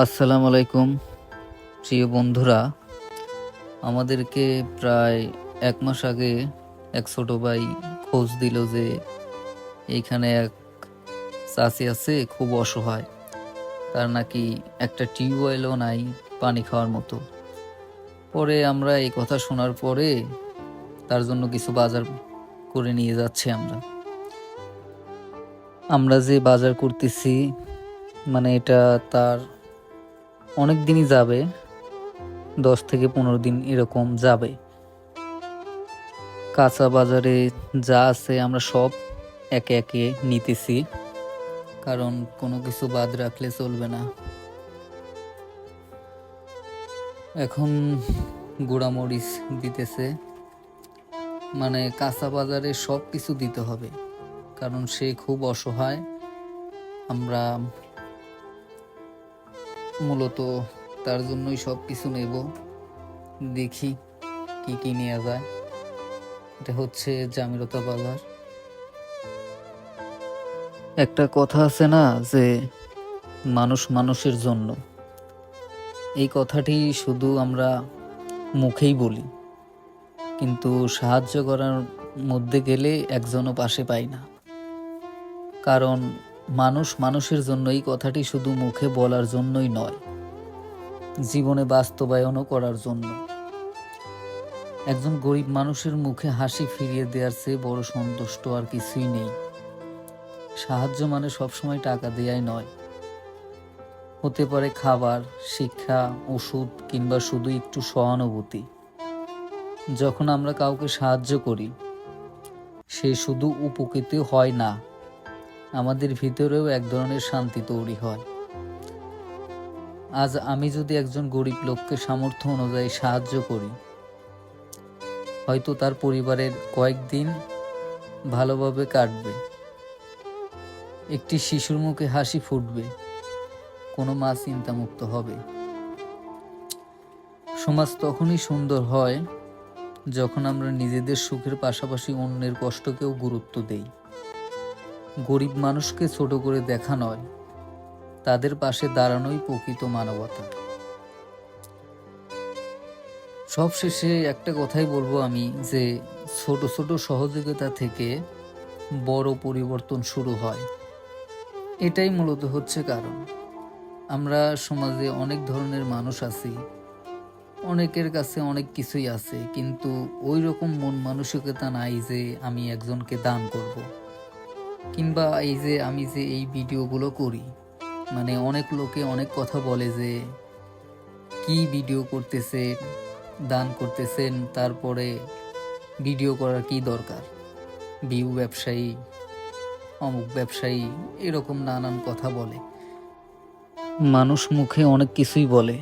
আসসালামু আলাইকুম প্রিয় বন্ধুরা। আমাদেরকে প্রায় 1 মাস আগে এক ছোট ভাই খোঁজ দিল যে এইখানে এক চাচি আছে, খুব অসহায়, তার নাকি একটা টিউবওয়েলও নাই পানি খাওয়ার মতো। পরে আমরা এই কথা শোনার পরে তার জন্য কিছু বাজার করে নিয়ে যাচ্ছি। আমরা যে বাজার করতেছি, মানে এটা তার অনেক দিনই যাবে, 10 থেকে 15 দিন এরকম যাবে। কাঁচা বাজারে যা আছে আমরা সব একে একে নিতেছি, কারণ কোনো কিছু বাদ রাখলে চলবে না। এখন গুঁড়ামরিচ দিতেছে, মানে কাঁচা বাজারে সব কিছু দিতে হবে, কারণ সে খুব অসহায়। আমরা মূলত তার জন্যই সব কিছু নেব। দেখি কি কি নেওয়া যায়। এটা হচ্ছে জামিরতা বাজার। একটা কথা আছে না, যে মানুষ মানুষের জন্য, এই কথাটি শুধু আমরা মুখেই বলি, কিন্তু সাহায্য করার মধ্যে গেলে একজনও পাশে পাই না। কারণ মানুষ মানুষের জন্য এই কথাটি শুধু মুখে বলার জন্যই নয়, জীবনে বাস্তবায়নও করার জন্য। একজন গরিব মানুষের মুখে হাসি ফিরিয়ে দেওয়ার চেয়ে বড় সন্তুষ্ট আর কিছুই নেই। সাহায্য মানে সবসময় টাকা দেয়াই নয়, হতে পারে খাবার, শিক্ষা, ওষুধ, কিংবা শুধু একটু সহানুভূতি। যখন আমরা কাউকে সাহায্য করি, সে শুধু উপকৃত হয় না, আমাদের ভিতরেও এক ধরনের শান্তি তৈরি হয়। আজ আমি যদি একজন গরিব লোককে সামর্থ্য অনুযায়ী সাহায্য করি, হয়তো তার পরিবারের কয়েকদিন ভালোভাবে কাটবে, একটি শিশুর মুখে হাসি ফুটবে, কোনো মা চিন্তামুক্ত হবে। সমাজ তখনই সুন্দর হয় যখন আমরা নিজেদের সুখের পাশাপাশি অন্যের কষ্টকেও গুরুত্ব দেই। গরিব মানুষকে ছোট করে দেখা নয়, তাদের পাশে দাঁড়ানোই প্রকৃত মানবতা। সবশেষে একটা কথাই বলবো আমি, যে ছোট ছোট সহযোগিতা থেকে বড় পরিবর্তন শুরু হয়। এটাই মূলত হচ্ছে কারণ। আমরা সমাজে অনেক ধরনের মানুষ আছি, অনেকের কাছে অনেক কিছুই আছে, কিন্তু ওই রকম মন মানসিকতা নাই যে আমি একজনকে দান করব। কিংবা এই যে আমি যে এই ভিডিওগুলো করি, মানে অনেক লোকে অনেক কথা বলে যে কি ভিডিও করতেছে, দান করতেছেন, তারপরে ভিডিও করার কি দরকার, ভিউ ব্যবসায়ী, অমুক ব্যবসায়ী, এরকম নানান কথা বলে। মানুষ মুখে অনেক কিছুই বলে,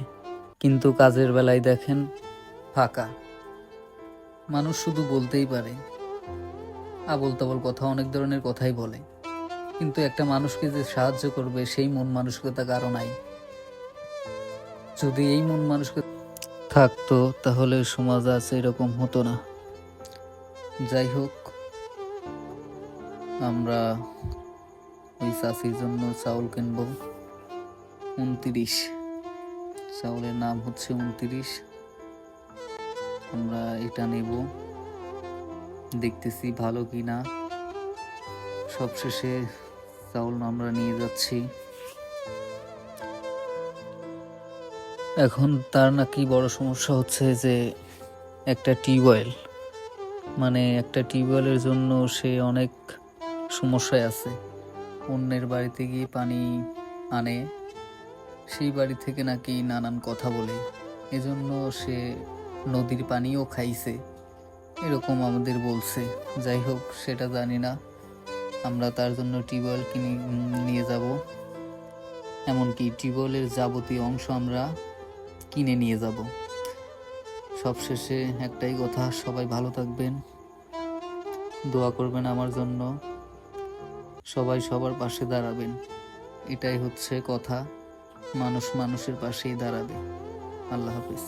কিন্তু কাজের বেলায় দেখেন ফাঁকা। মানুষ শুধু বলতেই পারে, আবোল তাবোল কথা, অনেক ধরনের কথাই বলে, কিন্তু একটা মানুষকে যে সাহায্য করবে সেই মন মানসিকতা কারো নাই। যদি এই মন মানসিকতা থাকতো, তাহলে সমাজ আজ এরকম হতো না। যাই হোক, আমরা ওই চাষির জন্য চাউল কিনবো 29, চাউলের নাম হচ্ছে 29। আমরা এটা নেব, দেখতেছি ভালো কিনা। সবশেষে চাউল আমরা নিয়ে যাচ্ছি। এখন তার নাকি বড় সমস্যা হচ্ছে যে একটা টিউবওয়েল, মানে একটা টিউবওয়েলের জন্য সে অনেক সমস্যায় আছে। অন্যের বাড়িতে গিয়ে পানি আনে, সেই বাড়ি থেকে নাকি নানান কথা বলে, এজন্য সে নদীর পানিও খাইছে, এরকম আমাদের বলছে। যাই হোক, সেটা জানি না। আমরা তার জন্য টিউবওয়েল কিনে নিয়ে যাব, এমনকি টিউবওয়েলের যাবতীয় অংশ আমরা কিনে নিয়ে যাব। সবশেষে একটাই কথা, সবাই ভালো থাকবেন, দোয়া করবেন আমার জন্য, সবাই সবার পাশে দাঁড়াবেন। এটাই হচ্ছে কথা, মানুষ মানুষের পাশেই দাঁড়াবে। আল্লাহ হাফিজ।